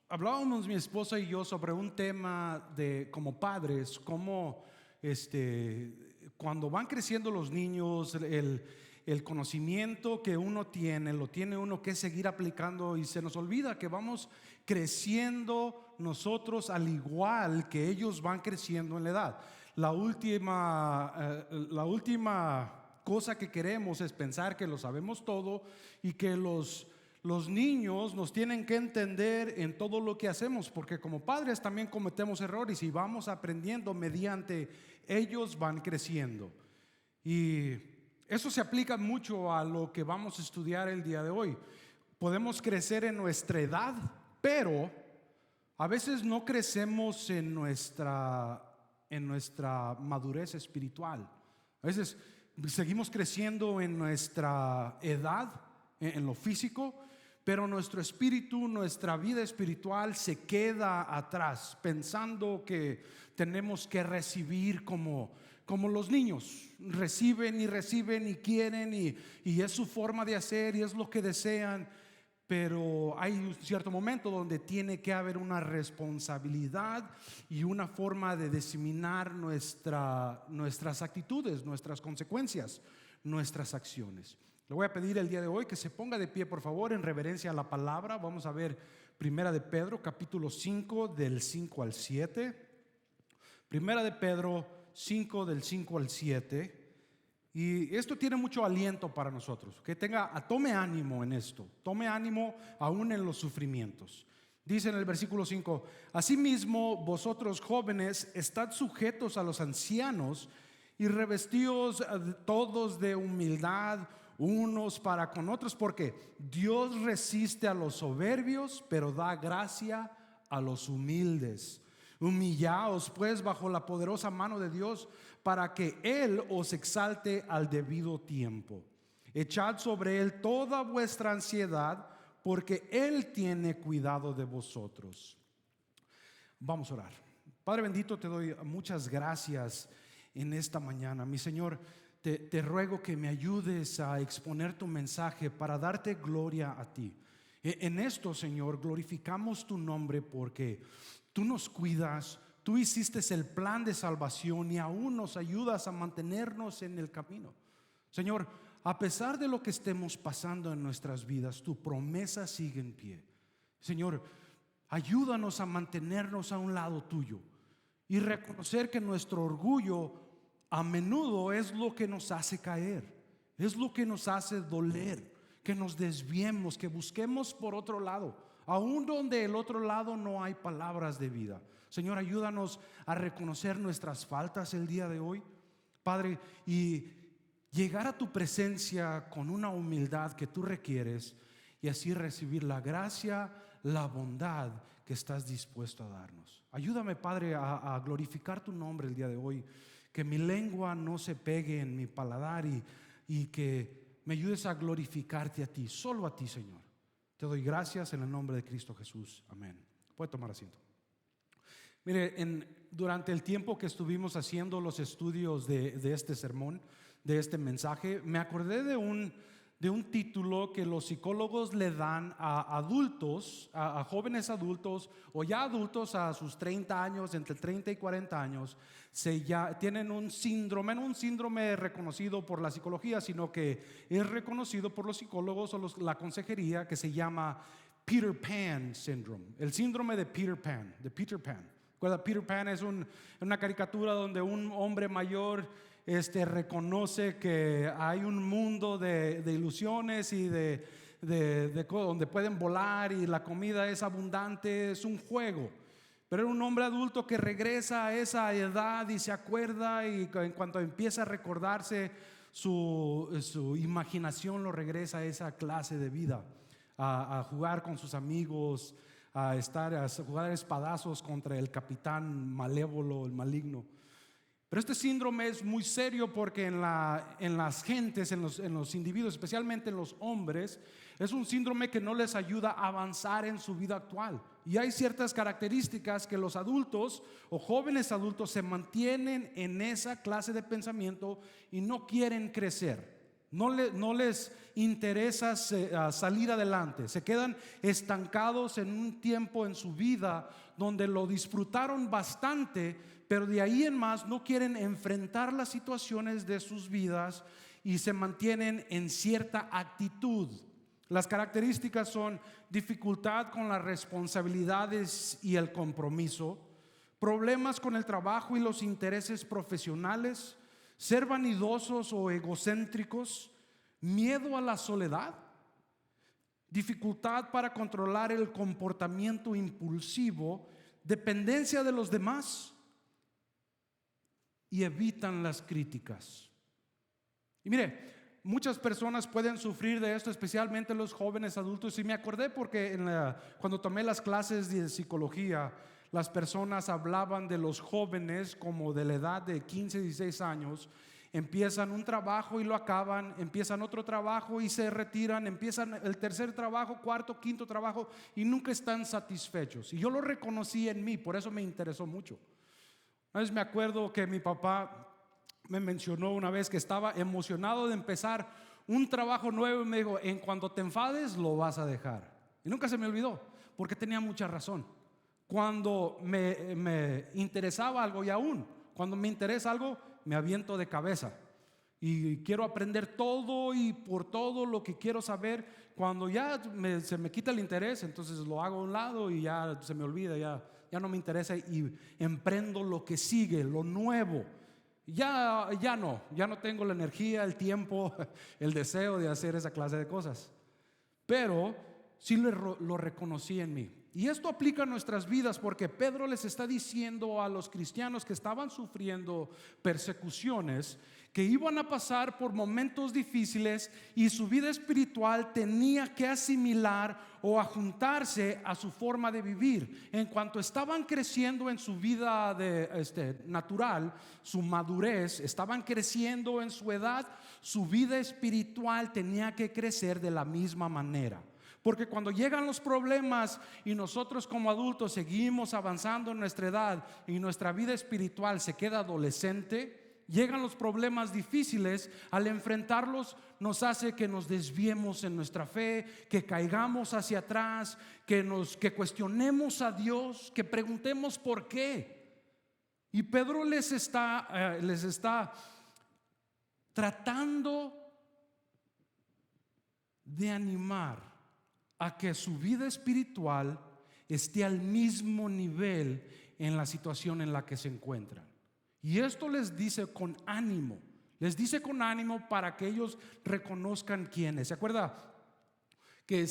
hablábamos mi esposa y yo sobre un tema de como padres, cómo cuando van creciendo los niños, el conocimiento que uno tiene, lo tiene uno que seguir aplicando y se nos olvida que vamos creciendo nosotros al igual que ellos van creciendo en la edad. La última cosa que queremos es pensar que lo sabemos todo y que los niños nos tienen que entender en todo lo que hacemos, porque como padres también cometemos errores y vamos aprendiendo mediante ellos van creciendo. Y eso se aplica mucho a lo que vamos a estudiar el día de hoy. Podemos crecer en nuestra edad, pero a veces no crecemos en nuestra madurez espiritual. A veces seguimos creciendo en nuestra edad, en lo físico, pero nuestro espíritu, nuestra vida espiritual se queda atrás, pensando que tenemos que recibir como los niños, reciben y quieren y es su forma de hacer y es lo que desean. Pero hay un cierto momento donde tiene que haber una responsabilidad y una forma de diseminar nuestras actitudes, nuestras consecuencias, nuestras acciones. Le voy a pedir el día de hoy que se ponga de pie, por favor, en reverencia a la palabra. Vamos a ver Primera de Pedro, capítulo 5, del 5 al 7. Primera de Pedro 5, del 5 al 7. Y esto tiene mucho aliento para nosotros. Que tome ánimo en esto. Tome ánimo aún en los sufrimientos. Dice en el versículo 5: Asimismo, vosotros jóvenes, estad sujetos a los ancianos y revestidos todos de humildad unos para con otros, porque Dios resiste a los soberbios, pero da gracia a los humildes. Humillaos pues bajo la poderosa mano de Dios, para que Él os exalte al debido tiempo. Echad sobre Él toda vuestra ansiedad, porque Él tiene cuidado de vosotros. Vamos a orar. Padre bendito, te doy muchas gracias en esta mañana. Mi Señor, te ruego que me ayudes a exponer tu mensaje para darte gloria a ti. En esto, Señor, glorificamos tu nombre porque tú nos cuidas, tú hiciste el plan de salvación y aún nos ayudas a mantenernos en el camino. Señor, a pesar de lo que estemos pasando en nuestras vidas, tu promesa sigue en pie. Señor, ayúdanos a mantenernos a un lado tuyo y reconocer que nuestro orgullo a menudo es lo que nos hace caer, es lo que nos hace doler, que nos desviemos, que busquemos por otro lado, aún donde el otro lado no hay palabras de vida. Señor, ayúdanos a reconocer nuestras faltas el día de hoy, Padre, y llegar a tu presencia con una humildad que tú requieres y así recibir la gracia, la bondad que estás dispuesto a darnos. Ayúdame, Padre, a glorificar tu nombre el día de hoy, que mi lengua no se pegue en mi paladar y que me ayudes a glorificarte a ti, solo a ti, Señor. Te doy gracias en el nombre de Cristo Jesús. Amén. Puede tomar asiento. Mire, durante el tiempo que estuvimos haciendo los estudios de este sermón, de este mensaje, me acordé de un título que los psicólogos le dan a adultos, a jóvenes adultos o ya adultos a sus 30 años, entre 30 y 40 años, tienen un síndrome reconocido por la psicología, sino que es reconocido por los psicólogos o la consejería, que se llama Peter Pan Syndrome, el síndrome de Peter Pan. Peter Pan es una caricatura donde un hombre mayor reconoce que hay un mundo de ilusiones y donde pueden volar y la comida es abundante, es un juego. Pero era un hombre adulto que regresa a esa edad y se acuerda, y en cuanto empieza a recordarse, su imaginación lo regresa a esa clase de vida, a jugar con sus amigos, a jugar espadazos contra el capitán malévolo, el maligno. Pero este síndrome es muy serio porque en las gentes, en los individuos, especialmente en los hombres, es un síndrome que no les ayuda a avanzar en su vida actual. Y hay ciertas características que los adultos o jóvenes adultos se mantienen en esa clase de pensamiento y no quieren crecer. No les interesa salir adelante. Se quedan estancados en un tiempo en su vida donde lo disfrutaron bastante, pero de ahí en más no quieren enfrentar las situaciones de sus vidas y se mantienen en cierta actitud. Las características son dificultad con las responsabilidades y el compromiso, problemas con el trabajo y los intereses profesionales, ser vanidosos o egocéntricos, miedo a la soledad, dificultad para controlar el comportamiento impulsivo, dependencia de los demás y evitan las críticas. Y mire, muchas personas pueden sufrir de esto, especialmente los jóvenes adultos. Y me acordé porque cuando tomé las clases de psicología, las personas hablaban de los jóvenes como de la edad de 15, 16 años. Empiezan un trabajo y lo acaban, empiezan otro trabajo y se retiran, empiezan el tercer trabajo, cuarto, quinto trabajo y nunca están satisfechos. Y yo lo reconocí en mí, por eso me interesó mucho. Una vez me acuerdo que mi papá me mencionó una vez que estaba emocionado de empezar un trabajo nuevo y me dijo: en cuanto te enfades lo vas a dejar. Y nunca se me olvidó, porque tenía mucha razón. Cuando me interesaba algo, y aún cuando me interesa algo, me aviento de cabeza y quiero aprender todo y por todo lo que quiero saber. Cuando ya se me quita el interés, entonces lo hago a un lado y ya se me olvida, ya no me interesa y emprendo lo que sigue, lo nuevo. Ya no tengo la energía, el tiempo, el deseo de hacer esa clase de cosas. Pero sí lo reconocí en mí. Y esto aplica a nuestras vidas, porque Pedro les está diciendo a los cristianos que estaban sufriendo persecuciones, que iban a pasar por momentos difíciles y su vida espiritual tenía que asimilar o ajuntarse a su forma de vivir. En cuanto estaban creciendo en su vida natural, su madurez, estaban creciendo en su edad, su vida espiritual tenía que crecer de la misma manera. Porque cuando llegan los problemas y nosotros como adultos seguimos avanzando en nuestra edad y nuestra vida espiritual se queda adolescente, llegan los problemas difíciles. Al enfrentarlos nos hace que nos desviemos en nuestra fe, que caigamos hacia atrás, que cuestionemos a Dios, que preguntemos por qué. Y Pedro les está tratando de animar a que su vida espiritual esté al mismo nivel en la situación en la que se encuentran. Y esto les dice con ánimo. Les dice con ánimo para que ellos reconozcan quién es. ¿Se acuerda que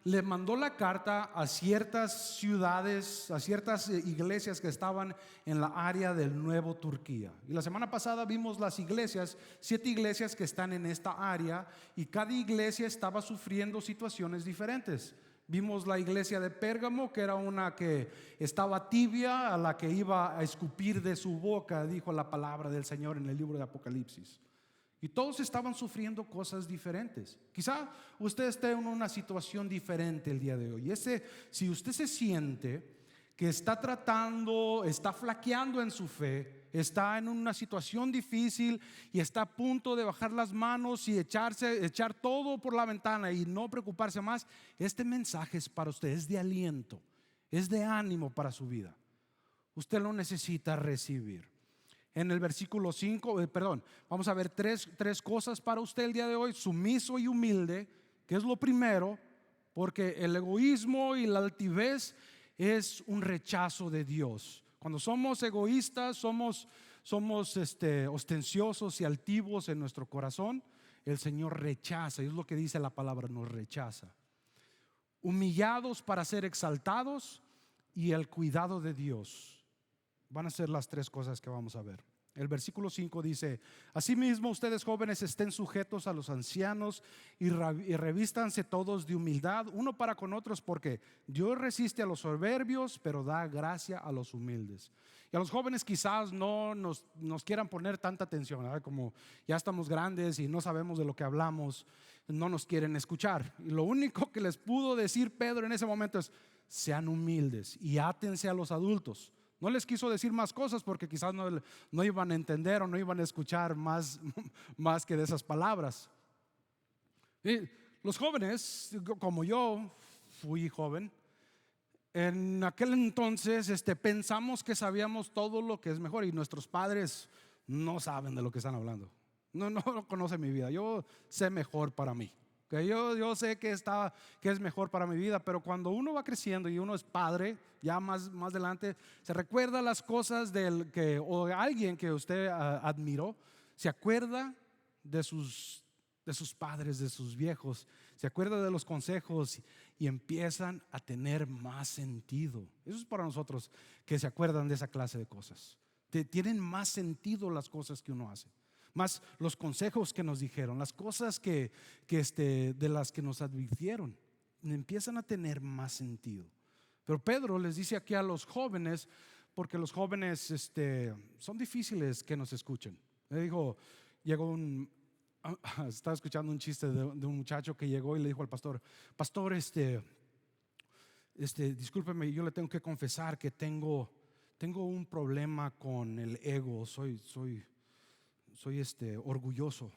le mandó la carta a ciertas ciudades, a ciertas iglesias que estaban en la área del Nuevo Turquía? Y la semana pasada vimos las iglesias, 7 iglesias que están en esta área, y cada iglesia estaba sufriendo situaciones diferentes. Vimos la iglesia de Pérgamo, que era una que estaba tibia, a la que iba a escupir de su boca, dijo la palabra del Señor en el libro de Apocalipsis. Y todos estaban sufriendo cosas diferentes. Quizá usted esté en una situación diferente el día de hoy. Si usted se siente que está flaqueando en su fe, está en una situación difícil y está a punto de bajar las manos y echar todo por la ventana y no preocuparse más, este mensaje es para usted, es de aliento, es de ánimo para su vida. Usted lo necesita recibir. En el versículo 5, vamos a ver tres cosas para usted el día de hoy: sumiso y humilde, que es lo primero, porque el egoísmo y la altivez es un rechazo de Dios. Cuando somos egoístas, somos ostenciosos y altivos en nuestro corazón, el Señor rechaza, y es lo que dice la palabra, nos rechaza. Humillados para ser exaltados y el cuidado de Dios. Van a ser las 3 cosas que vamos a ver. El versículo 5 dice: asimismo ustedes jóvenes estén sujetos a los ancianos y revístanse todos de humildad uno para con otros, porque Dios resiste a los soberbios pero da gracia a los humildes. Y a los jóvenes quizás no nos quieran poner tanta atención, ¿verdad? Como ya estamos grandes y no sabemos de lo que hablamos, no nos quieren escuchar. Y lo único que les pudo decir Pedro en ese momento es: sean humildes y átense a los adultos. No les quiso decir más cosas porque quizás no iban a entender o no iban a escuchar más, más que de esas palabras. Y los jóvenes, como yo fui joven, en aquel entonces pensamos que sabíamos todo lo que es mejor, y nuestros padres no saben de lo que están hablando. No conocen mi vida. Yo sé mejor para mí. Okay, yo sé que es mejor para mi vida, pero cuando uno va creciendo y uno es padre, ya más adelante, se recuerda las cosas o alguien que usted admiró, se acuerda de sus padres, de sus viejos, se acuerda de los consejos y empiezan a tener más sentido. Eso es para nosotros que se acuerdan de esa clase de cosas. Tienen más sentido las cosas que uno hace, más los consejos que nos dijeron, las cosas de las que nos advirtieron, empiezan a tener más sentido. Pero Pedro les dice aquí a los jóvenes, porque los jóvenes son difíciles que nos escuchen. Le dijo, estaba escuchando un chiste de un muchacho que llegó y le dijo al pastor: pastor, discúlpeme, yo le tengo que confesar que tengo un problema con el ego. Soy orgulloso.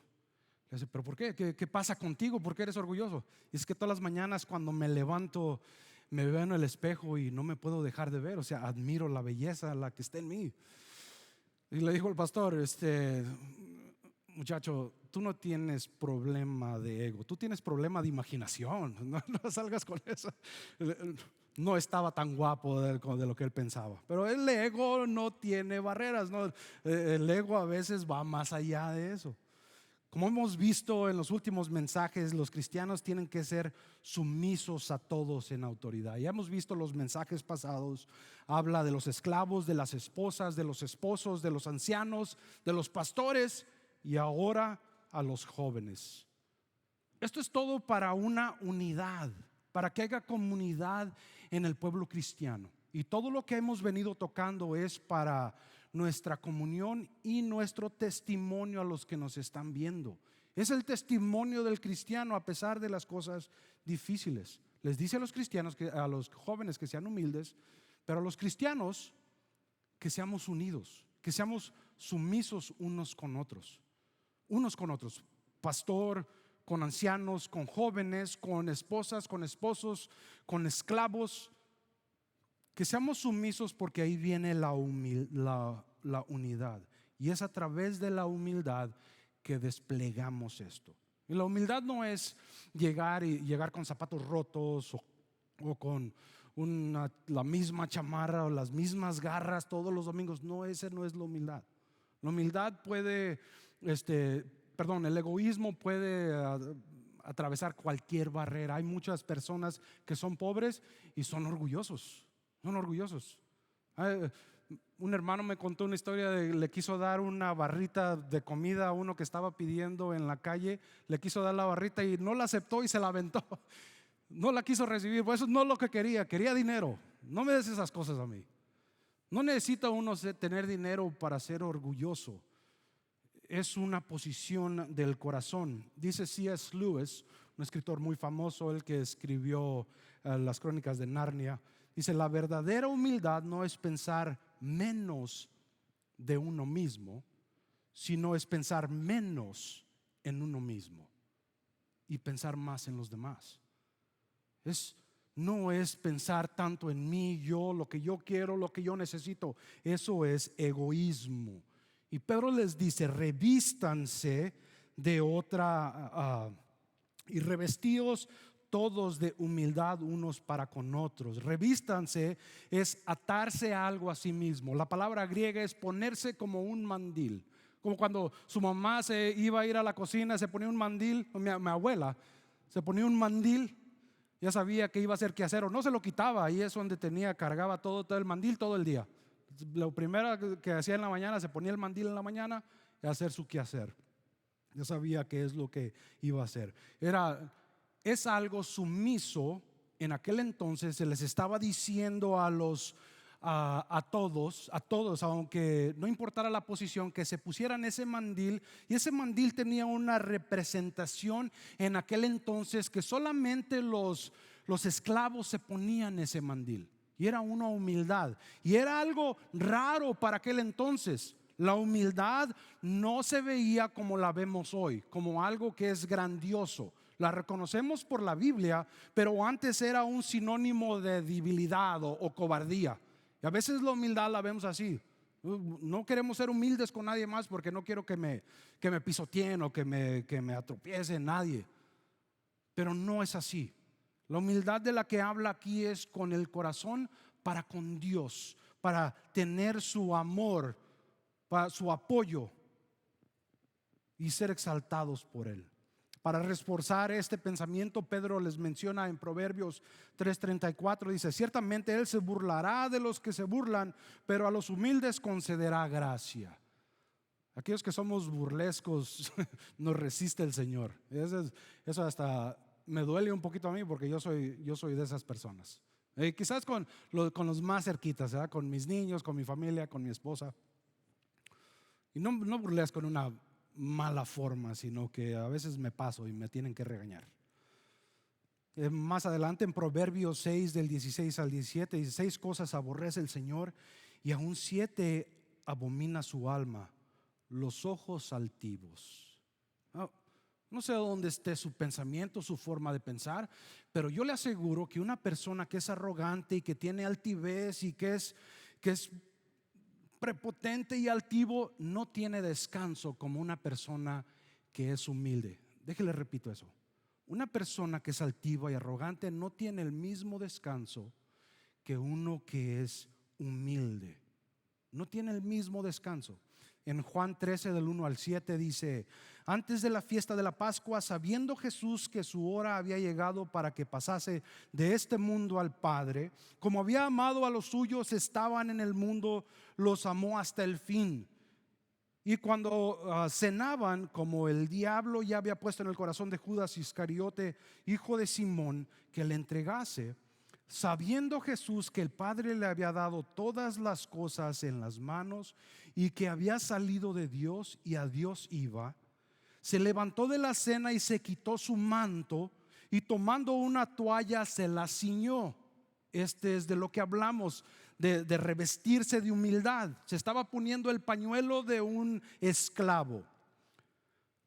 Le dice: ¿pero por qué? ¿Qué pasa contigo? ¿Por qué eres orgulloso? Y es que todas las mañanas cuando me levanto me veo en el espejo y no me puedo dejar de ver. O sea, admiro la belleza, la que está en mí. Y le dijo el pastor: muchacho, tú no tienes problema de ego, tú tienes problema de imaginación. No salgas con eso. No estaba tan guapo de lo que él pensaba. Pero el ego no tiene barreras, ¿no? El ego a veces va más allá de eso. Como hemos visto en los últimos mensajes, los cristianos tienen que ser sumisos a todos en autoridad. Ya hemos visto los mensajes pasados. Habla de los esclavos, de las esposas, de los esposos, de los ancianos, de los pastores, y ahora a los jóvenes. Esto es todo para una unidad, para que haya comunidad en el pueblo cristiano. Y todo lo que hemos venido tocando es para nuestra comunión y nuestro testimonio a los que nos están viendo. Es el testimonio del cristiano a pesar de las cosas difíciles. Les dice a los cristianos, a los jóvenes, que sean humildes, pero a los cristianos que seamos unidos, que seamos sumisos unos con otros. Pastor con ancianos, con jóvenes, con esposas, con esposos, con esclavos. Que seamos sumisos, porque ahí viene la unidad. Y es a través de la humildad que desplegamos esto. Y la humildad no es llegar con zapatos rotos o con la misma chamarra o las mismas garras todos los domingos. No, esa no es la humildad. La humildad el egoísmo puede atravesar cualquier barrera. Hay muchas personas que son pobres y son orgullosos. Un hermano me contó una historia le quiso dar una barrita de comida a uno que estaba pidiendo en la calle. Le quiso dar la barrita y no la aceptó y se la aventó. No la quiso recibir, pues eso no es lo que quería dinero. No me des esas cosas a mí. No necesita uno tener dinero para ser orgulloso. Es una posición del corazón. Dice C.S. Lewis, un escritor muy famoso, el que escribió las Crónicas de Narnia. Dice: la verdadera humildad no es pensar menos de uno mismo, sino es pensar menos en uno mismo y pensar más en los demás. No es pensar tanto en mí, yo, lo que yo quiero, lo que yo necesito. Eso es egoísmo. Y Pedro les dice: revístanse de otra y revestíos todos de humildad unos para con otros. Revístanse es atarse a algo a sí mismo. La palabra griega es ponerse como un mandil. Como cuando su mamá se iba a ir a la cocina, se ponía un mandil. Mi abuela se ponía un mandil. Ya sabía que iba a hacer qué hacer, o no se lo quitaba. Ahí es donde cargaba todo el mandil todo el día. Lo primero que hacía en la mañana, se ponía el mandil en la mañana y a hacer su quehacer. Ya sabía qué es lo que iba a hacer. Es algo sumiso. En aquel entonces se les estaba diciendo a todos, aunque no importara la posición, que se pusieran ese mandil. Y ese mandil tenía una representación en aquel entonces, que solamente los esclavos se ponían ese mandil. Y era una humildad. Y era algo raro para aquel entonces. La humildad no se veía como la vemos hoy, como algo que es grandioso. La reconocemos por la Biblia, pero antes era un sinónimo de debilidad o cobardía. Y a veces la humildad la vemos así. No queremos ser humildes con nadie más porque no quiero que me pisoteen o que me atropiece nadie. Pero no es así. La humildad de la que habla aquí es con el corazón para con Dios, para tener su amor, para su apoyo y ser exaltados por Él. Para reforzar este pensamiento, Pedro les menciona en Proverbios 3:34, dice: ciertamente Él se burlará de los que se burlan, pero a los humildes concederá gracia. Aquellos que somos burlescos nos resiste el Señor. Eso hasta me duele un poquito a mí porque yo soy de esas personas. Quizás con los más cerquitas, ¿verdad? Con mis niños, con mi familia, con mi esposa. Y no burles con una mala forma, sino que a veces me paso y me tienen que regañar. Más adelante en Proverbios 6 del 16 al 17 dice: 6 cosas aborrece el Señor y aún 7 abomina su alma: los ojos altivos. No sé dónde esté su pensamiento, su forma de pensar, pero yo le aseguro que una persona que es arrogante y que tiene altivez y que es prepotente y altivo no tiene descanso como una persona que es humilde. Déjele repito eso. Una persona que es altiva y arrogante no tiene el mismo descanso que uno que es humilde. No tiene el mismo descanso. En Juan 13 del 1 al 7 dice: antes de la fiesta de la Pascua, sabiendo Jesús que su hora había llegado para que pasase de este mundo al Padre, como había amado a los suyos estaban en el mundo, los amó hasta el fin. Y cuando cenaban, como el diablo ya había puesto en el corazón de Judas Iscariote, hijo de Simón, que le entregase, sabiendo Jesús que el Padre le había dado todas las cosas en las manos y que había salido de Dios y a Dios iba, se levantó de la cena y se quitó su manto y tomando una toalla se la ciñó. Este es de lo que hablamos, de revestirse de humildad. Se estaba poniendo el pañuelo de un esclavo.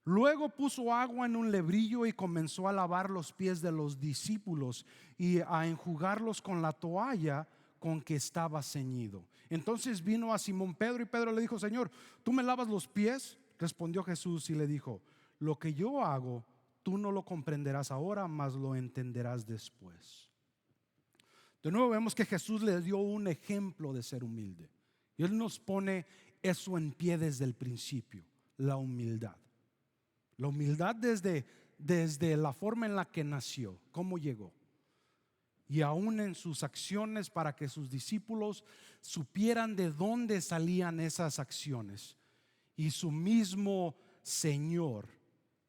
Luego puso agua en un lebrillo y comenzó a lavar los pies de los discípulos y a enjugarlos con la toalla con que estaba ceñido. Entonces vino a Simón Pedro y Pedro le dijo: Señor, ¿tú me lavas los pies? Respondió Jesús y le dijo: lo que yo hago, tú no lo comprenderás ahora, mas lo entenderás después. De nuevo vemos que Jesús le dio un ejemplo de ser humilde. Y Él nos pone eso en pie desde el principio, la humildad. La humildad desde la forma en la que nació, cómo llegó. Y aún en sus acciones, para que sus discípulos supieran de dónde salían esas acciones. Y su mismo Señor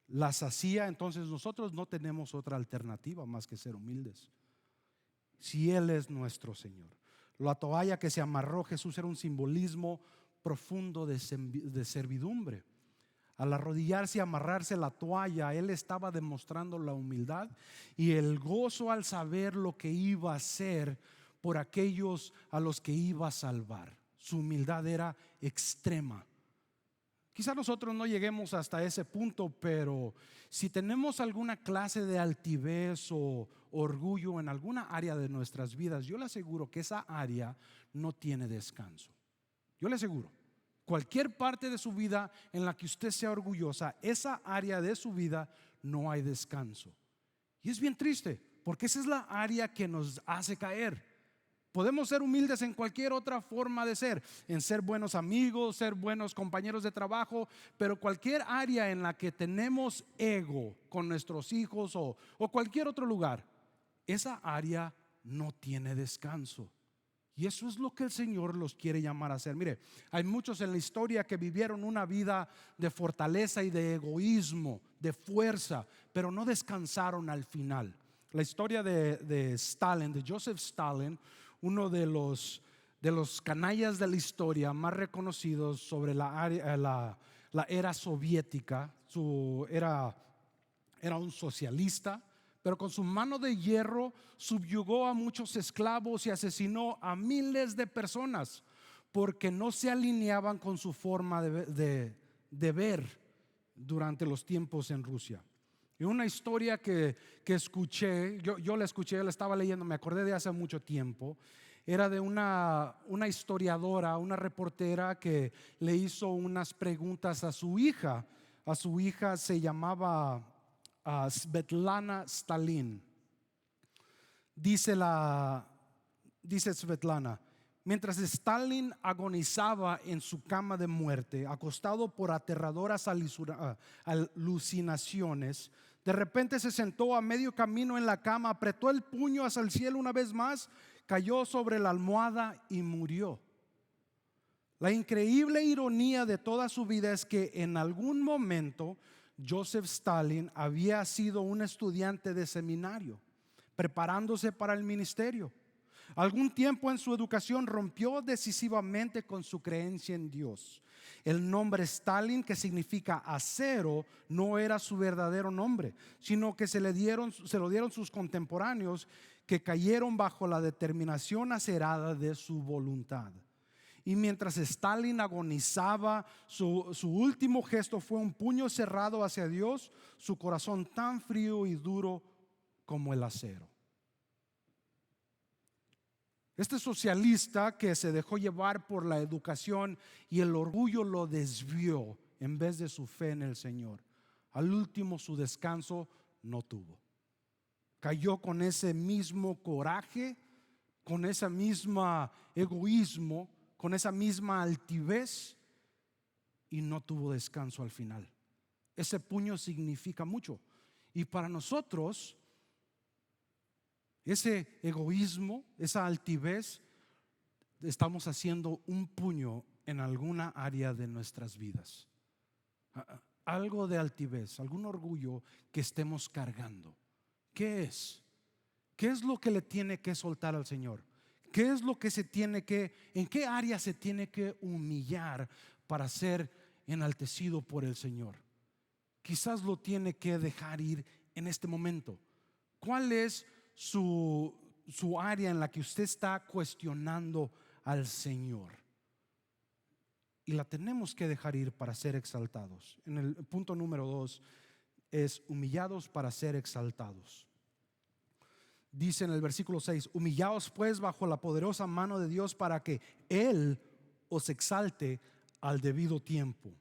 las hacía. Entonces nosotros no tenemos otra alternativa más que ser humildes. Si Él es nuestro Señor. La toalla que se amarró Jesús era un simbolismo profundo de servidumbre. Al arrodillarse y amarrarse la toalla, Él estaba demostrando la humildad y el gozo al saber lo que iba a hacer por aquellos a los que iba a salvar. Su humildad era extrema. Quizá nosotros no lleguemos hasta ese punto, pero si tenemos alguna clase de altivez o orgullo en alguna área de nuestras vidas, yo le aseguro que esa área no tiene descanso. Yo le aseguro, cualquier parte de su vida en la que usted sea orgullosa, esa área de su vida no hay descanso. Y es bien triste, porque esa es la área que nos hace caer. Podemos ser humildes en cualquier otra forma de ser, en ser buenos amigos, ser buenos compañeros de trabajo, pero cualquier área en la que tenemos ego con nuestros hijos o cualquier otro lugar, esa área no tiene descanso. Y eso es lo que el Señor los quiere llamar a hacer. Mire, hay muchos en la historia que vivieron una vida de fortaleza y de egoísmo, de fuerza, pero no descansaron al final. La historia de Stalin, de Joseph Stalin, uno de los canallas de la historia más reconocidos sobre la era soviética. Era un socialista, pero con su mano de hierro subyugó a muchos esclavos y asesinó a miles de personas porque no se alineaban con su forma de ver durante los tiempos en Rusia. Y una historia que escuché, yo la escuché, la estaba leyendo, me acordé de hace mucho tiempo. Era de una historiadora, una reportera que le hizo unas preguntas a su hija. A su hija se llamaba Svetlana Stalin. Dice Svetlana: mientras Stalin agonizaba en su cama de muerte, acostado por aterradoras alucinaciones, de repente se sentó a medio camino en la cama, apretó el puño hacia el cielo una vez más, cayó sobre la almohada y murió. La increíble ironía de toda su vida es que en algún momento Joseph Stalin había sido un estudiante de seminario, preparándose para el ministerio. Algún tiempo en su educación rompió decisivamente con su creencia en Dios. El nombre Stalin, que significa acero, no era su verdadero nombre, sino que se lo dieron sus contemporáneos, que cayeron bajo la determinación acerada de su voluntad. Y mientras Stalin agonizaba, su último gesto fue un puño cerrado hacia Dios, su corazón tan frío y duro como el acero. Este socialista que se dejó llevar por la educación y el orgullo lo desvió en vez de su fe en el Señor. Al último su descanso no tuvo. Cayó con ese mismo coraje, con ese mismo egoísmo, con esa misma altivez, y no tuvo descanso al final. Ese puño significa mucho. Y para nosotros, ese egoísmo, esa altivez, estamos haciendo un puño en alguna área de nuestras vidas. Algo de altivez, algún orgullo que estemos cargando. ¿Qué es? ¿Qué es lo que le tiene que soltar al Señor? ¿Qué es lo que en qué área se tiene que humillar para ser enaltecido por el Señor? Quizás lo tiene que dejar ir en este momento. ¿Cuál es su área en la que usted está cuestionando al Señor? Y la tenemos que dejar ir para ser exaltados. En el punto número 2 es humillados para ser exaltados. Dice en el versículo 6: humillaos pues bajo la poderosa mano de Dios para que Él os exalte al debido tiempo.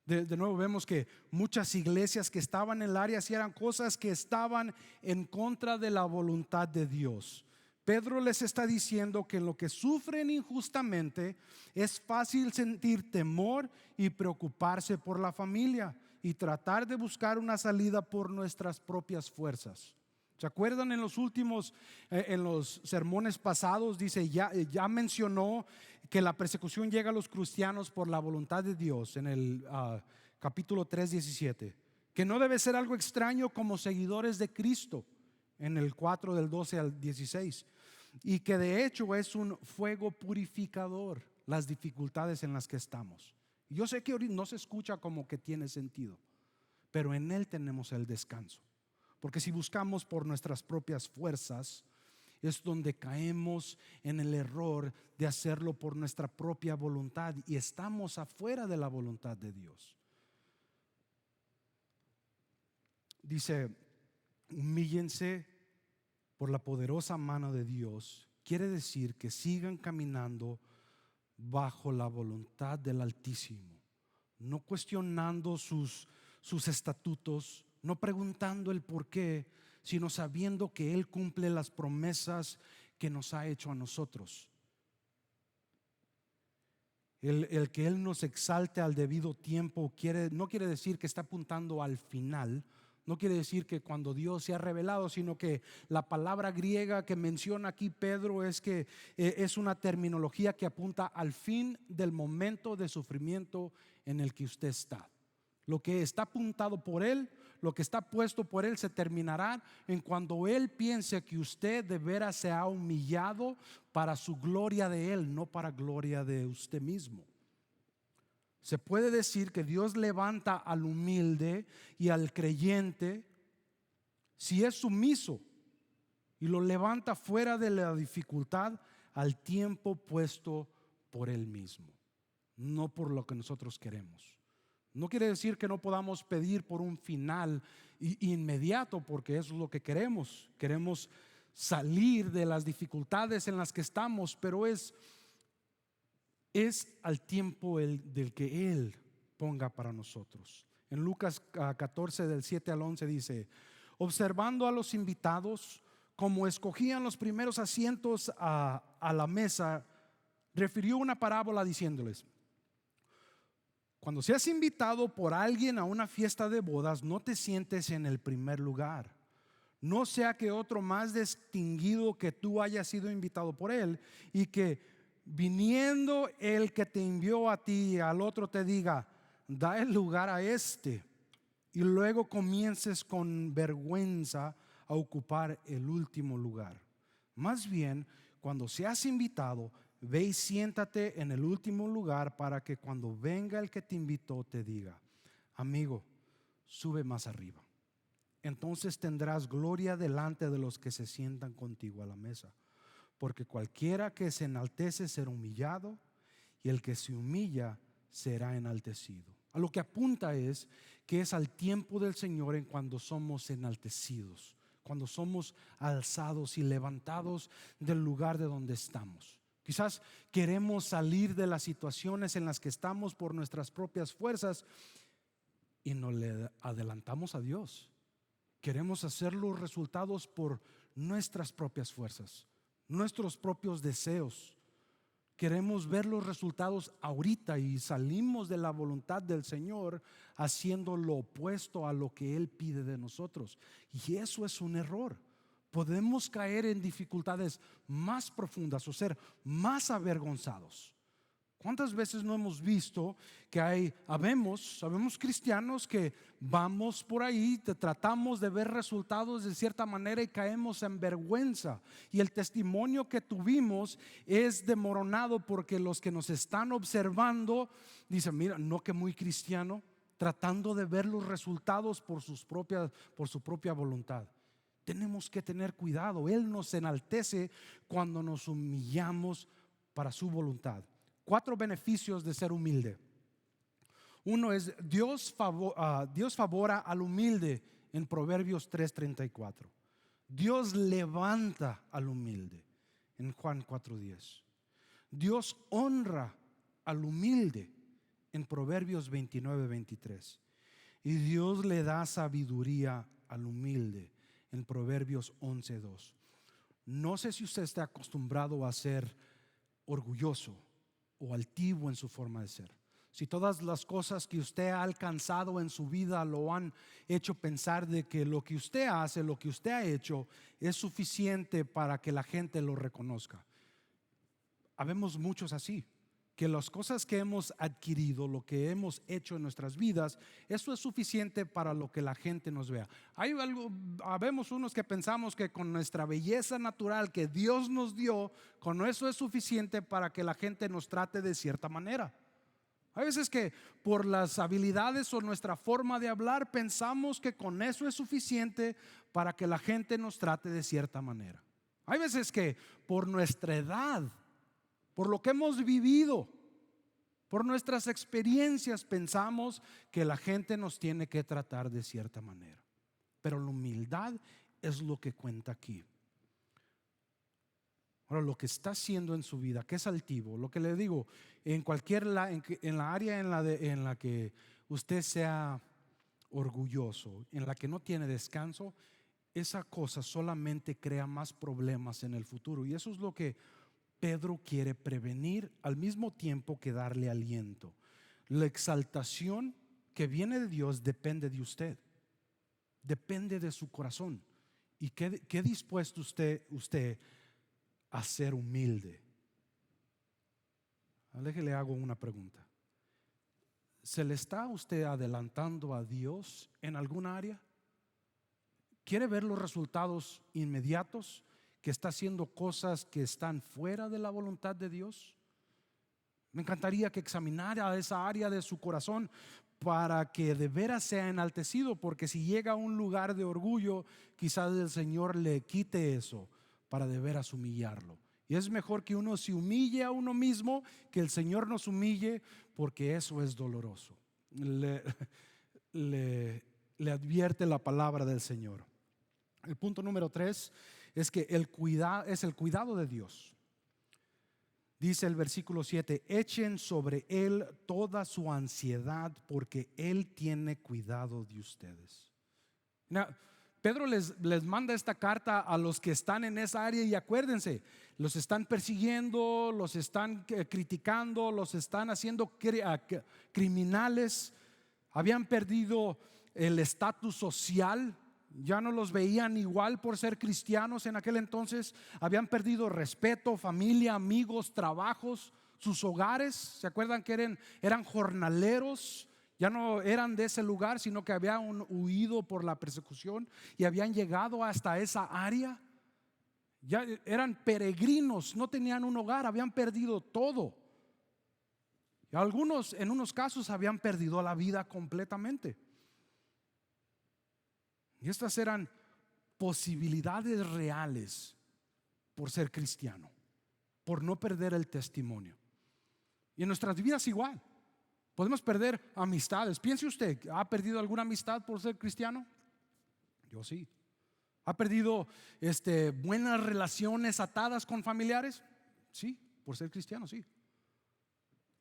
De nuevo vemos que muchas iglesias que estaban en el área hacían cosas que estaban en contra de la voluntad de Dios. Pedro les está diciendo que en lo que sufren injustamente es fácil sentir temor y preocuparse por la familia y tratar de buscar una salida por nuestras propias fuerzas. ¿Se acuerdan en los sermones pasados? Dice, ya mencionó que la persecución llega a los cristianos por la voluntad de Dios en el capítulo 3:17, que no debe ser algo extraño como seguidores de Cristo en el 4 del 12 al 16, y que de hecho es un fuego purificador las dificultades en las que estamos. Yo sé que ahorita no se escucha como que tiene sentido, pero en Él tenemos el descanso. Porque si buscamos por nuestras propias fuerzas, es donde caemos en el error de hacerlo por nuestra propia voluntad y estamos afuera de la voluntad de Dios. Dice, humíllense por la poderosa mano de Dios. Quiere decir que sigan caminando bajo la voluntad del Altísimo, no cuestionando sus estatutos, no preguntando el por qué, sino sabiendo que Él cumple las promesas que nos ha hecho a nosotros. El que Él nos exalte al debido tiempo no quiere decir que está apuntando al final. No quiere decir que cuando Dios se ha revelado, sino que la palabra griega que menciona aquí Pedro es que es una terminología que apunta al fin del momento de sufrimiento en el que usted está. Lo que está apuntado por Él, lo que está puesto por Él se terminará en cuando Él piense que usted de veras se ha humillado para su gloria de Él, no para gloria de usted mismo. Se puede decir que Dios levanta al humilde y al creyente si es sumiso y lo levanta fuera de la dificultad al tiempo puesto por Él mismo, no por lo que nosotros queremos. No quiere decir que no podamos pedir por un final inmediato, porque eso es lo que queremos. Queremos salir de las dificultades en las que estamos, pero es al tiempo del que Él ponga para nosotros. En Lucas 14 del 7 al 11 dice: observando a los invitados, como escogían los primeros asientos a la mesa, refirió una parábola diciéndoles: cuando seas invitado por alguien a una fiesta de bodas, no te sientes en el primer lugar, no sea que otro más distinguido que tú haya sido invitado por él, y que viniendo el que te envió a ti al otro te diga: da el lugar a este, y luego comiences con vergüenza a ocupar el último lugar. Más bien, cuando seas invitado, ve y siéntate en el último lugar, para que cuando venga el que te invitó te diga: amigo, sube más arriba. Entonces tendrás gloria delante de los que se sientan contigo a la mesa. Porque cualquiera que se enaltece será humillado, y el que se humilla será enaltecido. A lo que apunta es que es al tiempo del Señor en cuando somos enaltecidos, cuando somos alzados y levantados del lugar de donde estamos. Quizás queremos salir de las situaciones en las que estamos por nuestras propias fuerzas y no le adelantamos a Dios. Queremos hacer los resultados por nuestras propias fuerzas, nuestros propios deseos. Queremos ver los resultados ahorita y salimos de la voluntad del Señor haciendo lo opuesto a lo que Él pide de nosotros. Y eso es un error. Podemos caer en dificultades más profundas o ser más avergonzados. ¿Cuántas veces no hemos visto que habemos cristianos que vamos por ahí, tratamos de ver resultados de cierta manera y caemos en vergüenza? Y el testimonio que tuvimos es demoronado porque los que nos están observando dicen: mira, no, que muy cristiano, tratando de ver los resultados por su propia voluntad. Tenemos que tener cuidado. Él nos enaltece cuando nos humillamos para su voluntad. 4 beneficios de ser humilde. Uno es Dios favora al humilde en Proverbios 3:34. Dios levanta al humilde en Juan 4:10. Dios honra al humilde en Proverbios 29:23. Y Dios le da sabiduría al humilde en Proverbios 11:2. No sé si usted está acostumbrado a ser orgulloso o altivo en su forma de ser. Si todas las cosas que usted ha alcanzado en su vida lo han hecho pensar de que lo que usted hace, lo que usted ha hecho es suficiente para que la gente lo reconozca. Habemos muchos así, que las cosas que hemos adquirido, lo que hemos hecho en nuestras vidas, eso es suficiente para lo que la gente nos vea. Habemos unos que pensamos que con nuestra belleza natural que Dios nos dio, con eso es suficiente para que la gente nos trate de cierta manera. Hay veces que por las habilidades o nuestra forma de hablar pensamos que con eso es suficiente para que la gente nos trate de cierta manera. Hay veces que por nuestra edad, por lo que hemos vivido, por nuestras experiencias, pensamos que la gente nos tiene que tratar de cierta manera. Pero la humildad es lo que cuenta aquí. Ahora, lo que está haciendo en su vida, que es altivo, lo que le digo, en la área en la que usted sea orgulloso, en la que no tiene descanso, esa cosa solamente crea más problemas en el futuro. Y eso es lo que Pedro quiere prevenir, al mismo tiempo que darle aliento. La exaltación que viene de Dios depende de usted, depende de su corazón. ¿Y qué dispuesto usted a ser humilde? Le hago una pregunta. ¿Se le está usted adelantando a Dios en alguna área? ¿Quiere ver los resultados inmediatos? ¿Que está haciendo cosas que están fuera de la voluntad de Dios? Me encantaría que examinara esa área de su corazón para que de veras sea enaltecido, porque si llega a un lugar de orgullo, quizás el Señor le quite eso para de veras humillarlo. Y es mejor que uno se humille a uno mismo, que el Señor nos humille, porque eso es doloroso. Le advierte la palabra del Señor. El punto número 3 es que es el cuidado de Dios. Dice el versículo 7: echen sobre Él toda su ansiedad, porque Él tiene cuidado de ustedes. Pedro les manda esta carta a los que están en esa área, y acuérdense, los están persiguiendo, los están criticando, los están haciendo criminales. Habían perdido el estatus social, ya no los veían igual por ser cristianos en aquel entonces. Habían perdido respeto, familia, amigos, trabajos, sus hogares. ¿Se acuerdan que eran jornaleros? Ya no eran de ese lugar, sino que habían huido por la persecución y habían llegado hasta esa área. Ya eran peregrinos, no tenían un hogar, habían perdido todo. Y algunos, en unos casos, habían perdido la vida completamente. Y estas eran posibilidades reales por ser cristiano, por no perder el testimonio. Y en nuestras vidas igual. Podemos perder amistades. Piense usted, ¿ha perdido alguna amistad por ser cristiano? Yo sí. ¿Ha perdido buenas relaciones atadas con familiares? Sí, por ser cristiano, sí.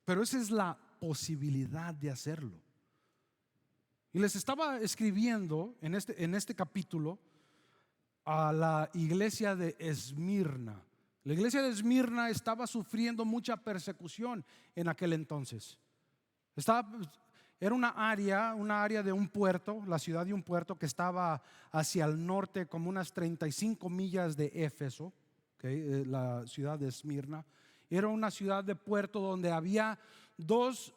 Pero esa es la posibilidad de hacerlo. Y les estaba escribiendo en este capítulo a la iglesia de Esmirna. La iglesia de Esmirna estaba sufriendo mucha persecución en aquel entonces. Era una área de un puerto, la ciudad de un puerto que estaba hacia el norte, como unas 35 millas de Éfeso, la ciudad de Esmirna. Era una ciudad de puerto donde había dos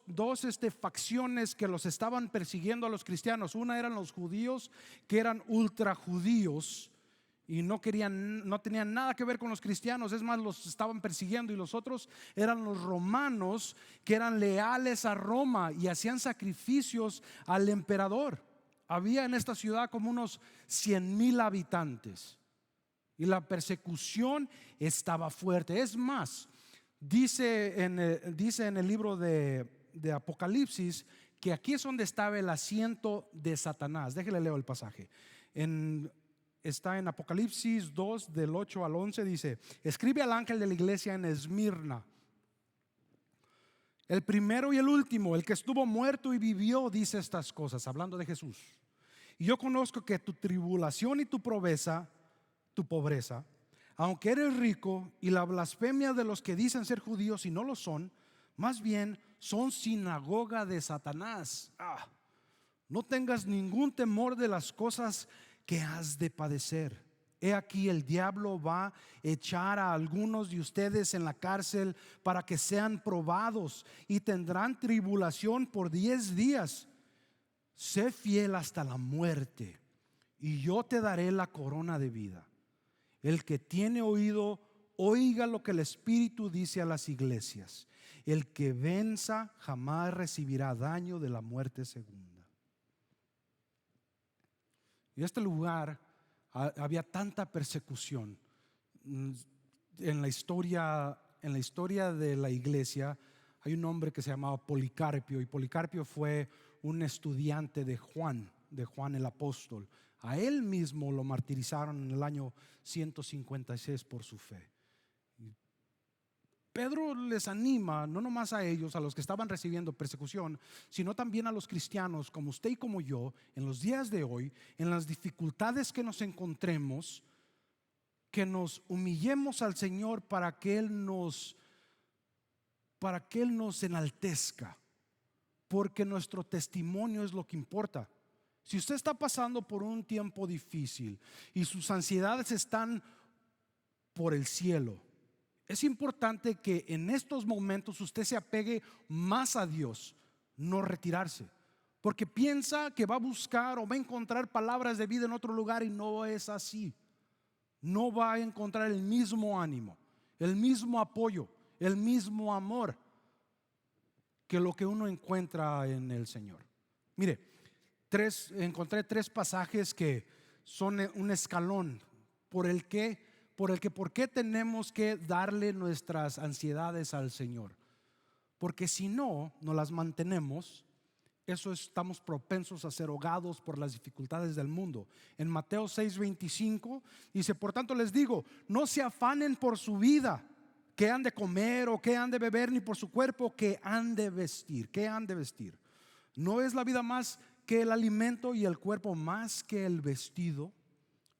facciones que los estaban persiguiendo a los cristianos. Una eran los judíos, que eran ultra judíos y no tenían nada que ver con los cristianos, es más, los estaban persiguiendo. Y los otros eran los romanos, que eran leales a Roma y hacían sacrificios al emperador. Había en esta ciudad como unos 100,000 habitantes y la persecución estaba fuerte. Es más, dice en el libro de Apocalipsis que aquí es donde estaba el asiento de Satanás. Déjele leo el pasaje. Está en Apocalipsis 2 del 8 al 11. Dice: escribe al ángel de la iglesia en Esmirna, el primero y el último, el que estuvo muerto y vivió, dice estas cosas, hablando de Jesús. Y yo conozco que tu tribulación y tu pobreza, aunque eres rico, y la blasfemia de los que dicen ser judíos y no lo son, más bien son sinagoga de Satanás. No tengas ningún temor de las cosas que has de padecer. He aquí, el diablo va a echar a algunos de ustedes en la cárcel para que sean probados, y tendrán tribulación por 10 días. Sé fiel hasta la muerte, y yo te daré la corona de vida. El que tiene oído, oiga lo que el Espíritu dice a las iglesias. El que venza jamás recibirá daño de la muerte segunda. En este lugar había tanta persecución. En la historia de la iglesia hay un hombre que se llamaba Policarpio, y Policarpio fue un estudiante de Juan el apóstol. A él mismo lo martirizaron en el año 156 por su fe. Pedro les anima, no nomás a ellos, a los que estaban recibiendo persecución, sino también a los cristianos como usted y como yo, en los días de hoy, en las dificultades que nos encontremos, que nos humillemos al Señor para que Él nos enaltezca, porque nuestro testimonio es lo que importa. Si usted está pasando por un tiempo difícil y sus ansiedades están por el cielo, es importante que en estos momentos usted se apegue más a Dios, no retirarse, porque piensa que va a buscar o va a encontrar palabras de vida en otro lugar, y no es así. No va a encontrar el mismo ánimo, el mismo apoyo, el mismo amor. que lo que uno encuentra en el Señor. Mire, encontré 3 pasajes que son un escalón por qué tenemos que darle nuestras ansiedades al Señor. Porque si no las mantenemos, estamos propensos a ser ahogados por las dificultades del mundo. En Mateo 6:25 dice: por tanto les digo, no se afanen por su vida, qué han de comer o qué han de beber, ni por su cuerpo, qué han de vestir. ¿Qué han de vestir? ¿No es la vida más que el alimento y el cuerpo más que el vestido?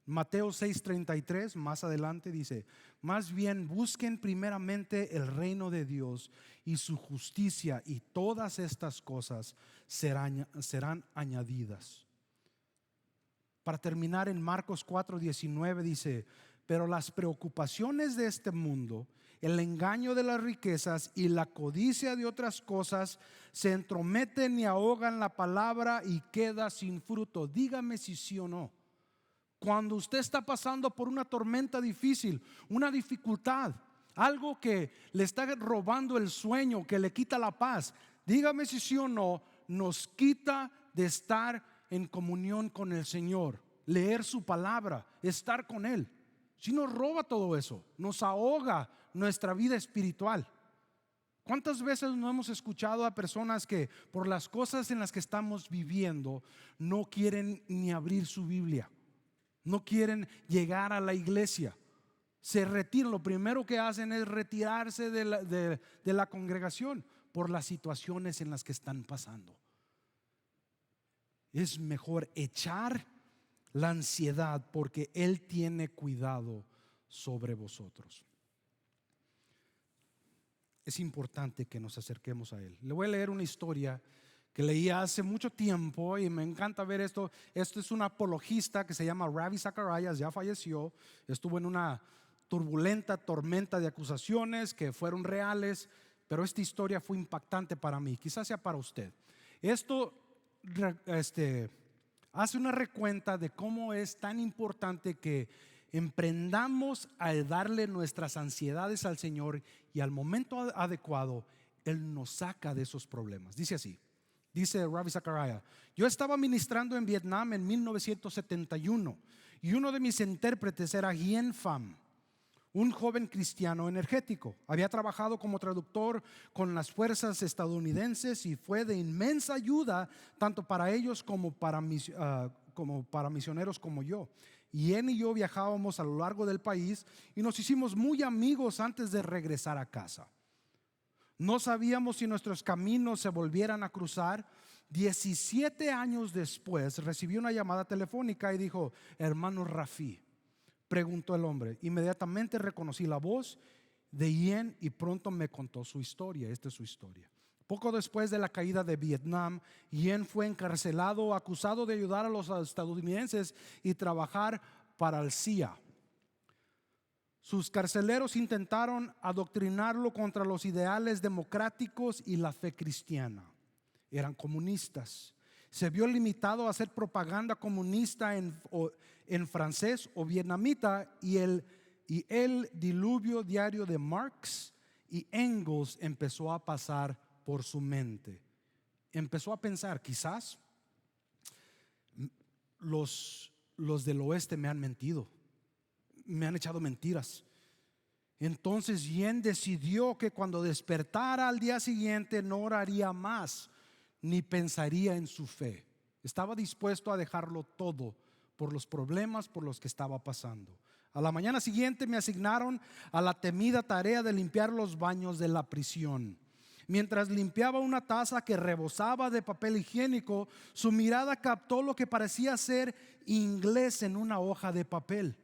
Mateo 6:33 más adelante dice: más bien busquen primeramente el reino de Dios y su justicia, y todas estas cosas serán añadidas. Para terminar, en Marcos 4:19 dice: pero las preocupaciones de este mundo, el engaño de las riquezas y la codicia de otras cosas se entrometen y ahogan la palabra y queda sin fruto. Dígame si sí o no. Cuando usted está pasando por una tormenta difícil, una dificultad, algo que le está robando el sueño, que le quita la paz, dígame si sí o no, nos quita de estar en comunión con el Señor, leer su palabra, estar con Él. Si nos roba todo eso, nos ahoga nuestra vida espiritual. ¿Cuántas veces no hemos escuchado a personas que por las cosas en las que estamos viviendo no quieren ni abrir su Biblia? No quieren llegar a la iglesia, se retiran. Lo primero que hacen es retirarse de la congregación por las situaciones en las que están pasando. Es mejor echar la ansiedad, porque Él tiene cuidado sobre vosotros. Es importante que nos acerquemos a Él. Le voy a leer una historia que leí hace mucho tiempo y me encanta ver esto. Esto es un apologista que se llama Ravi Zacharias, ya falleció. Estuvo en una turbulenta tormenta de acusaciones que fueron reales, pero esta historia fue impactante para mí, quizás sea para usted. Esto hace una recuenta de cómo es tan importante que emprendamos a darle nuestras ansiedades al Señor, y al momento adecuado Él nos saca de esos problemas. Dice así. Dice Ravi Zacharias: yo estaba ministrando en Vietnam en 1971 y uno de mis intérpretes era Hien Pham, un joven cristiano energético. Había trabajado como traductor con las fuerzas estadounidenses y fue de inmensa ayuda tanto para ellos como para misioneros como yo. Hien y yo viajábamos a lo largo del país y nos hicimos muy amigos antes de regresar a casa. No sabíamos si nuestros caminos se volvieran a cruzar. 17 años después recibí una llamada telefónica y dijo: hermano Rafi. Preguntó el hombre. Inmediatamente reconocí la voz de Hien y pronto me contó su historia. Esta es su historia. Poco después de la caída de Vietnam, Hien fue encarcelado, acusado de ayudar a los estadounidenses y trabajar para el CIA. Sus carceleros intentaron adoctrinarlo contra los ideales democráticos y la fe cristiana. Eran comunistas. Se vio limitado a hacer propaganda comunista en francés o vietnamita, y el diluvio diario de Marx y Engels empezó a pasar por su mente. Empezó a pensar: quizás los del oeste me han mentido, me han echado mentiras. Entonces Hien decidió que cuando despertara al día siguiente no oraría más ni pensaría en su fe. Estaba dispuesto a dejarlo todo por los problemas por los que estaba pasando. A la mañana siguiente me asignaron a la temida tarea de limpiar los baños de la prisión. Mientras limpiaba una taza que rebosaba de papel higiénico, su mirada captó lo que parecía ser inglés en una hoja de papel.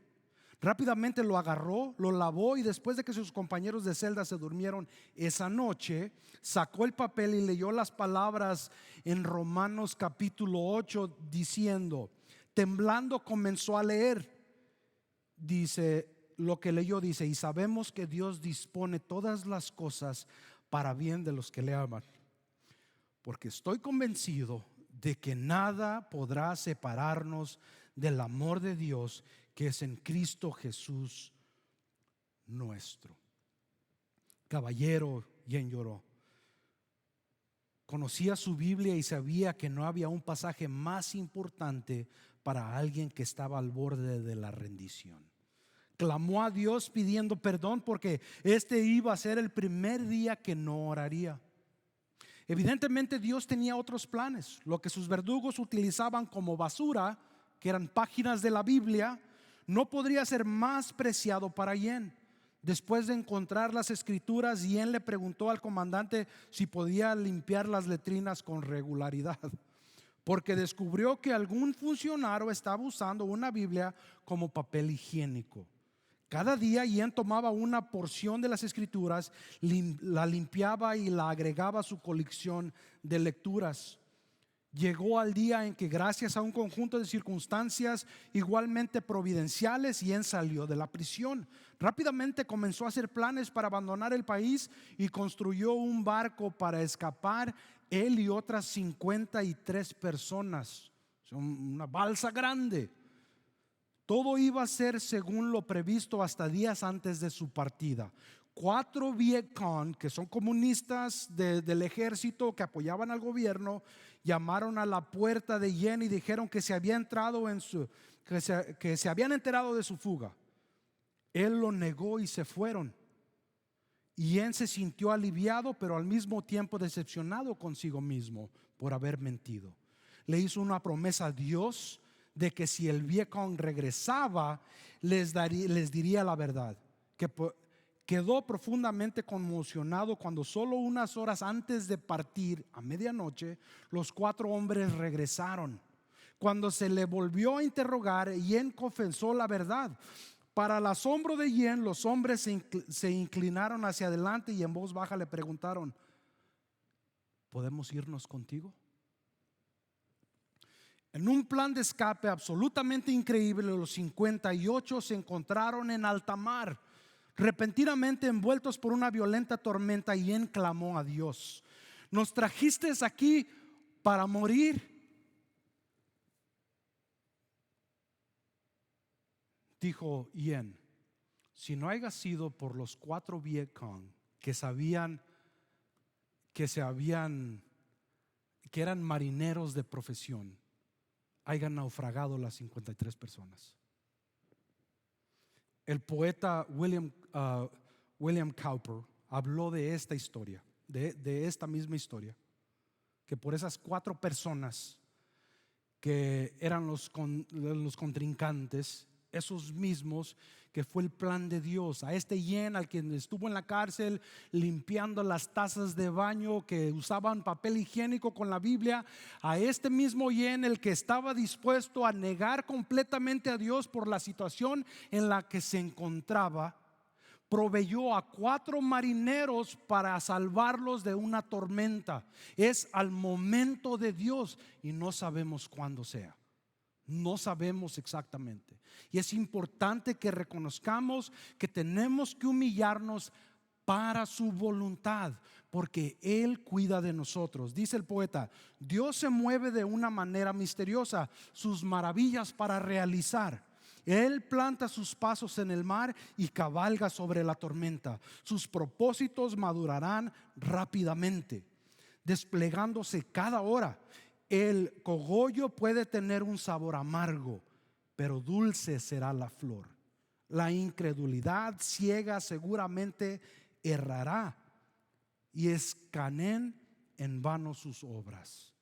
Rápidamente lo agarró, lo lavó, y después de que sus compañeros de celda se durmieron esa noche, sacó el papel y leyó las palabras en Romanos capítulo 8 diciendo: temblando comenzó a leer. Dice, lo que leyó dice: y sabemos que Dios dispone todas las cosas para bien de los que le aman, porque estoy convencido de que nada podrá separarnos del amor de Dios que es en Cristo Jesús nuestro. Caballero, Hien lloró. Conocía su Biblia y sabía que no había un pasaje más importante para alguien que estaba al borde de la rendición. Clamó a Dios pidiendo perdón porque este iba a ser el primer día que no oraría. Evidentemente Dios tenía otros planes. Lo que sus verdugos utilizaban como basura, que eran páginas de la Biblia, no podría ser más preciado para Yen. Después de encontrar las escrituras, Yen le preguntó al comandante si podía limpiar las letrinas con regularidad, porque descubrió que algún funcionario estaba usando una Biblia como papel higiénico. Cada día Yen tomaba una porción de las escrituras, la limpiaba y la agregaba a su colección de lecturas. Llegó al día en que, gracias a un conjunto de circunstancias igualmente providenciales, Yen salió de la prisión. Rápidamente comenzó a hacer planes para abandonar el país y construyó un barco para escapar, él y otras 53 personas. Una balsa grande. Todo iba a ser según lo previsto hasta días antes de su partida. 4 Viet Cong, que son comunistas del ejército que apoyaban al gobierno, llamaron a la puerta de Yen y dijeron que se habían enterado de su fuga. Él lo negó y se fueron. Yen se sintió aliviado, pero al mismo tiempo decepcionado consigo mismo por haber mentido. Le hizo una promesa a Dios de que si el Viet Cong regresaba, les diría la verdad. Quedó profundamente conmocionado cuando solo unas horas antes de partir, a medianoche, los 4 hombres regresaron. Cuando se le volvió a interrogar, Yen confesó la verdad. Para el asombro de Yen, los hombres se inclinaron hacia adelante y en voz baja le preguntaron: ¿podemos irnos contigo? En un plan de escape absolutamente increíble, los 58 se encontraron en alta mar. Repentinamente envueltos por una violenta tormenta, Yen clamó a Dios: ¿nos trajiste aquí para morir? Dijo Yen: si no haya sido por los 4 Viet Cong que eran marineros de profesión, hayan naufragado las 53 personas. El poeta William Cowper habló de esta historia, de esta misma historia, que por esas 4 personas que eran los contrincantes, esos mismos, que fue el plan de Dios. A este Yen, al quien estuvo en la cárcel limpiando las tazas de baño que usaban papel higiénico con la Biblia, a este mismo Yen, el que estaba dispuesto a negar completamente a Dios por la situación en la que se encontraba, proveyó a 4 marineros para salvarlos de una tormenta. Es al momento de Dios y no sabemos cuándo sea. No sabemos exactamente. Y es importante que reconozcamos que tenemos que humillarnos para su voluntad, porque Él cuida de nosotros. Dice el poeta: Dios se mueve de una manera misteriosa, sus maravillas para realizar. Él planta sus pasos en el mar y cabalga sobre la tormenta. Sus propósitos madurarán rápidamente, desplegándose cada hora. El cogollo puede tener un sabor amargo, pero dulce será la flor. La incredulidad ciega seguramente errará y escaneen en vano sus obras.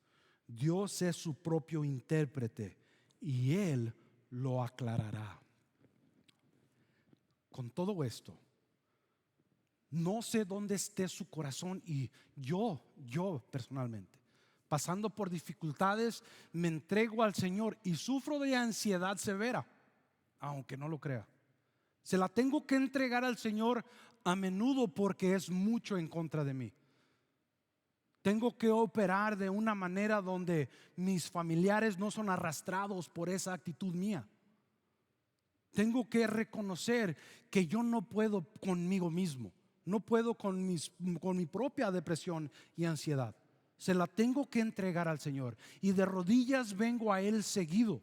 Dios es su propio intérprete y Él lo aclarará. Con todo esto, no sé dónde esté su corazón, y yo personalmente, pasando por dificultades, me entrego al Señor y sufro de ansiedad severa, aunque no lo crea. Se la tengo que entregar al Señor a menudo porque es mucho en contra de mí. Tengo que operar de una manera donde mis familiares no son arrastrados por esa actitud mía. Tengo que reconocer que yo no puedo conmigo mismo, no puedo con mi propia depresión y ansiedad. Se la tengo que entregar al Señor y de rodillas vengo a Él seguido,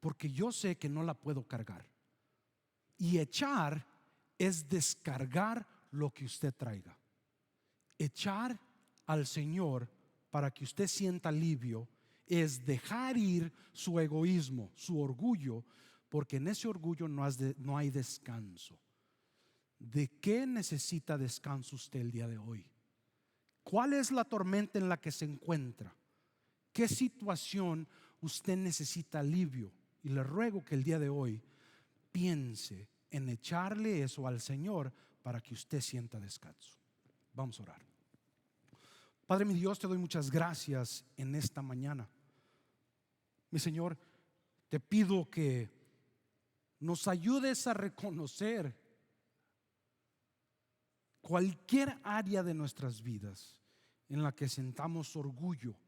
porque yo sé que no la puedo cargar. Y echar es descargar lo que usted traiga. Echar al Señor para que usted sienta alivio es dejar ir su egoísmo, su orgullo, porque en ese orgullo no hay descanso. ¿De qué necesita descanso usted el día de hoy? ¿Cuál es la tormenta en la que se encuentra? ¿Qué situación usted necesita alivio? Y le ruego que el día de hoy piense en echarle eso al Señor para que usted sienta descanso. Vamos a orar. Padre mi Dios, te doy muchas gracias en esta mañana. Mi Señor, te pido que nos ayudes a reconocer cualquier área de nuestras vidas en la que sentamos orgullo,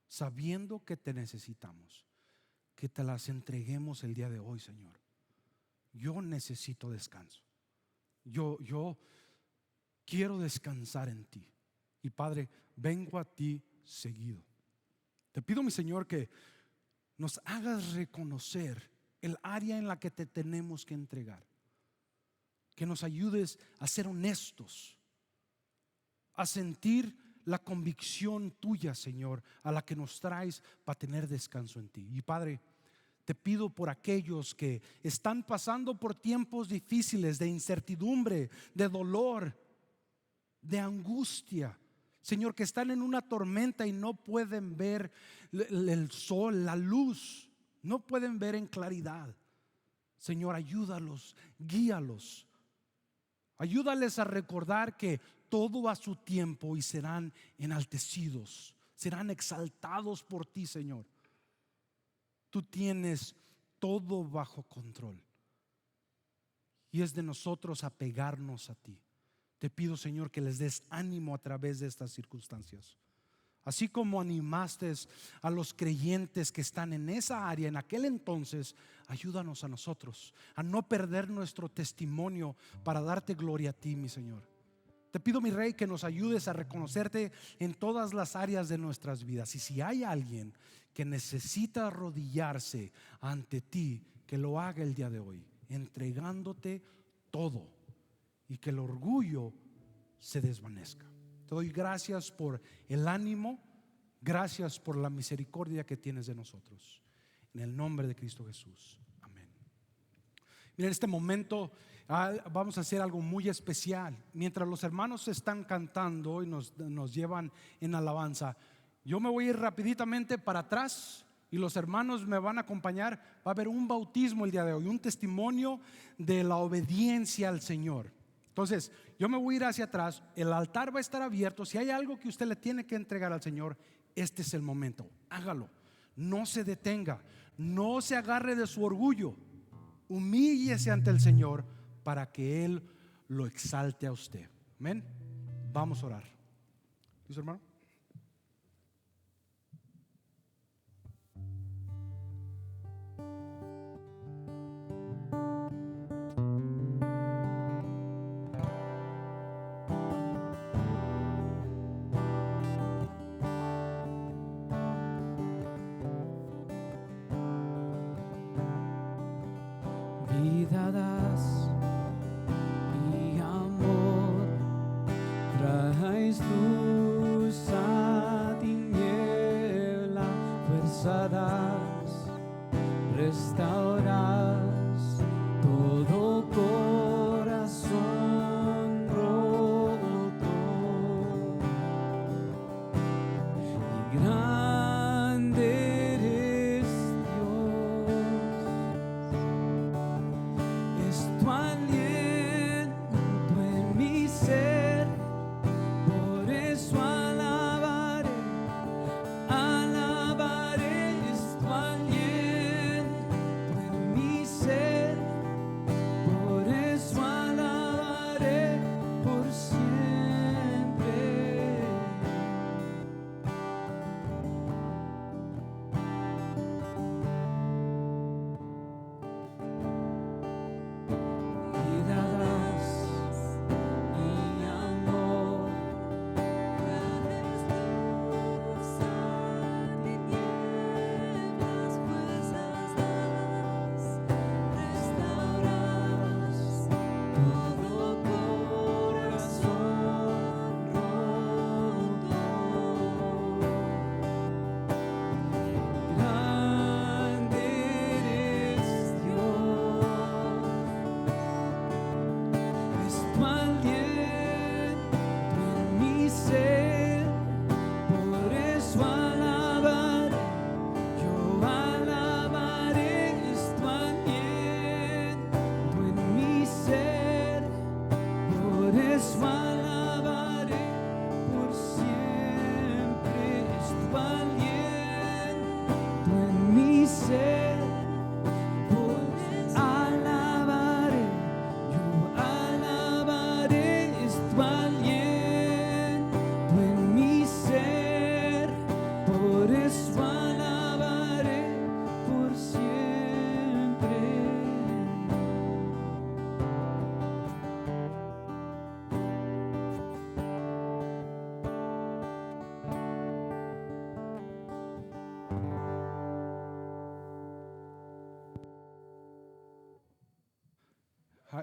sabiendo que te necesitamos, que te las entreguemos el día de hoy, Señor. Yo necesito descanso. Yo quiero descansar en ti. Y Padre, vengo a ti seguido. Te pido, mi Señor, que nos hagas reconocer el área en la que te tenemos que entregar. Que nos ayudes a ser honestos, a sentir la convicción tuya, Señor, a la que nos traes para tener descanso en ti. Y Padre, te pido por aquellos que están pasando por tiempos difíciles de incertidumbre, de dolor, de angustia, Señor, que están en una tormenta y no pueden ver el sol, la luz, no pueden ver en claridad. Señor, ayúdalos, guíalos. Ayúdales a recordar que todo a su tiempo y serán enaltecidos, serán exaltados por ti, Señor. Tú tienes todo bajo control y es de nosotros apegarnos a ti. Te pido, Señor, que les des ánimo a través de estas circunstancias. Así como animaste a los creyentes que están en esa área en aquel entonces, ayúdanos a nosotros a no perder nuestro testimonio para darte gloria a ti, mi Señor. Te pido, mi Rey, que nos ayudes a reconocerte en todas las áreas de nuestras vidas. Y si hay alguien que necesita arrodillarse ante ti, que lo haga el día de hoy, entregándote todo, y que el orgullo se desvanezca. Te doy gracias por el ánimo, gracias por la misericordia que tienes de nosotros. En el nombre de Cristo Jesús, amén. Mira, en este momento vamos a hacer algo muy especial. Mientras los hermanos están cantando y nos llevan en alabanza, yo me voy a ir rapiditamente para atrás y los hermanos me van a acompañar. Va a haber un bautismo el día de hoy, un testimonio de la obediencia al Señor. Entonces yo me voy a ir hacia atrás, el altar va a estar abierto. Si hay algo que usted le tiene que entregar al Señor, este es el momento, hágalo. No se detenga, no se agarre de su orgullo, humíllese ante el Señor para que Él lo exalte a usted. Amén. Vamos a orar. ¿Listo, hermano? Vida das y amor, traes luz a tiniebla, fuerza das, restauras todo corazón roto. Y grande eres Dios. Es tu aliento en mi ser, por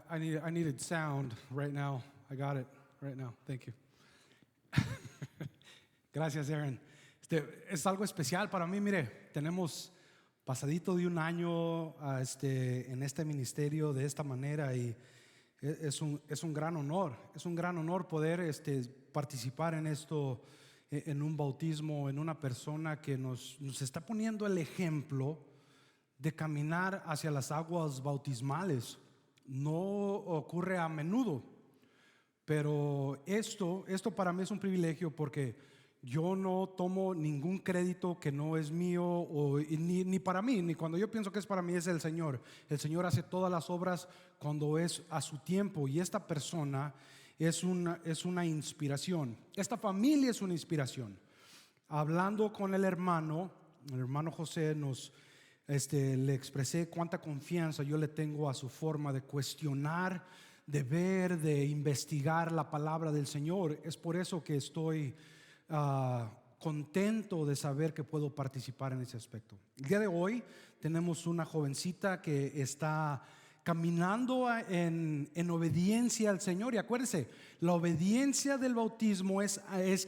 I needed sound right now. I got it right now. Thank you. Gracias, Aaron. Es algo especial para mí. Mire, tenemos pasadito de un año en este ministerio de esta manera y es un gran honor. Es un gran honor poder participar en esto, en un bautismo, en una persona que nos está poniendo el ejemplo de caminar hacia las aguas bautismales. No ocurre a menudo, pero esto para mí es un privilegio porque yo no tomo ningún crédito que no es mío ni para mí, ni cuando yo pienso que es para mí es el Señor. El Señor hace todas las obras cuando es a su tiempo y esta persona es una inspiración. Esta familia es una inspiración. Hablando con el hermano José le expresé cuánta confianza yo le tengo a su forma de cuestionar, de ver, de investigar la palabra del Señor. Es por eso que estoy contento de saber que puedo participar en ese aspecto. El día de hoy tenemos una jovencita que está caminando en obediencia al Señor. Y acuérdense, la obediencia del bautismo es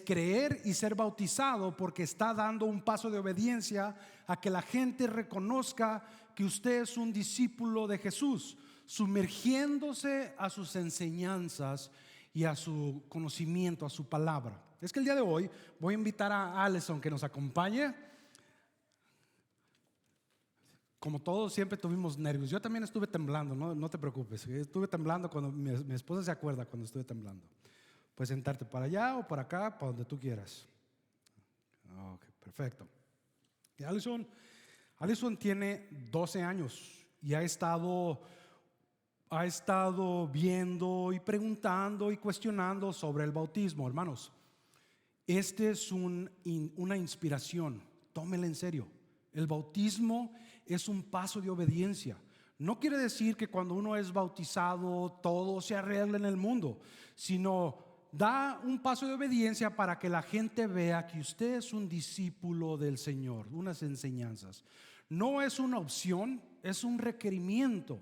creer y ser bautizado, porque está dando un paso de obediencia a que la gente reconozca que usted es un discípulo de Jesús, sumergiéndose a sus enseñanzas y a su conocimiento, a su palabra. Es que el día de hoy voy a invitar a Allison que nos acompañe. Como todos siempre tuvimos nervios. Yo también estuve temblando, no te preocupes. Estuve temblando cuando mi esposa se acuerda cuando estuve temblando. Puedes sentarte para allá o para acá, para donde tú quieras. Ok, perfecto. Y Allison tiene 12 años y ha estado viendo y preguntando y cuestionando sobre el bautismo. Hermanos, este es una inspiración. Tómela en serio. El bautismo es un paso de obediencia. No quiere decir que cuando uno es bautizado todo se arregla en el mundo, sino da un paso de obediencia para que la gente vea que usted es un discípulo del Señor, unas enseñanzas. No es una opción, es un requerimiento.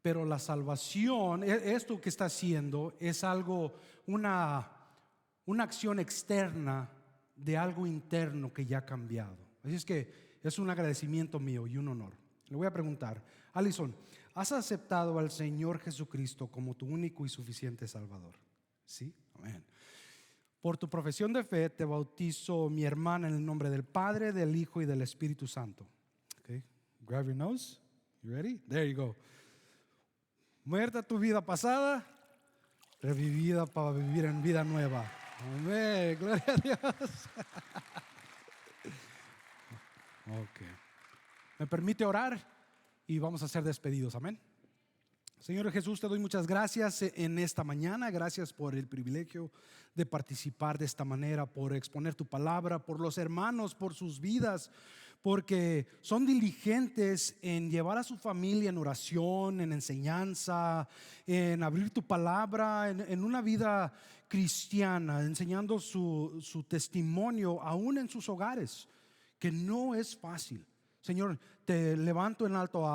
Pero la salvación, esto que está haciendo es algo, una acción externa de algo interno que ya ha cambiado. Así es que es un agradecimiento mío y un honor. Le voy a preguntar, Allison, ¿has aceptado al Señor Jesucristo como tu único y suficiente Salvador? Sí, amén. Por tu profesión de fe te bautizo mi hermana en el nombre del Padre, del Hijo y del Espíritu Santo. Okay. Grab your nose. You ready? There you go. Muerta tu vida pasada, revivida para vivir en vida nueva. Amén, gloria a Dios. Ok. ¿Me permite orar? Y vamos a ser despedidos, amén. Señor Jesús, te doy muchas gracias en esta mañana. Gracias por el privilegio de participar de esta manera, por exponer tu palabra, por los hermanos, por sus vidas, porque son diligentes en llevar a su familia en oración, en enseñanza, en abrir tu palabra, en una vida cristiana, enseñando su testimonio aún en sus hogares, que no es fácil. Señor, te levanto en alto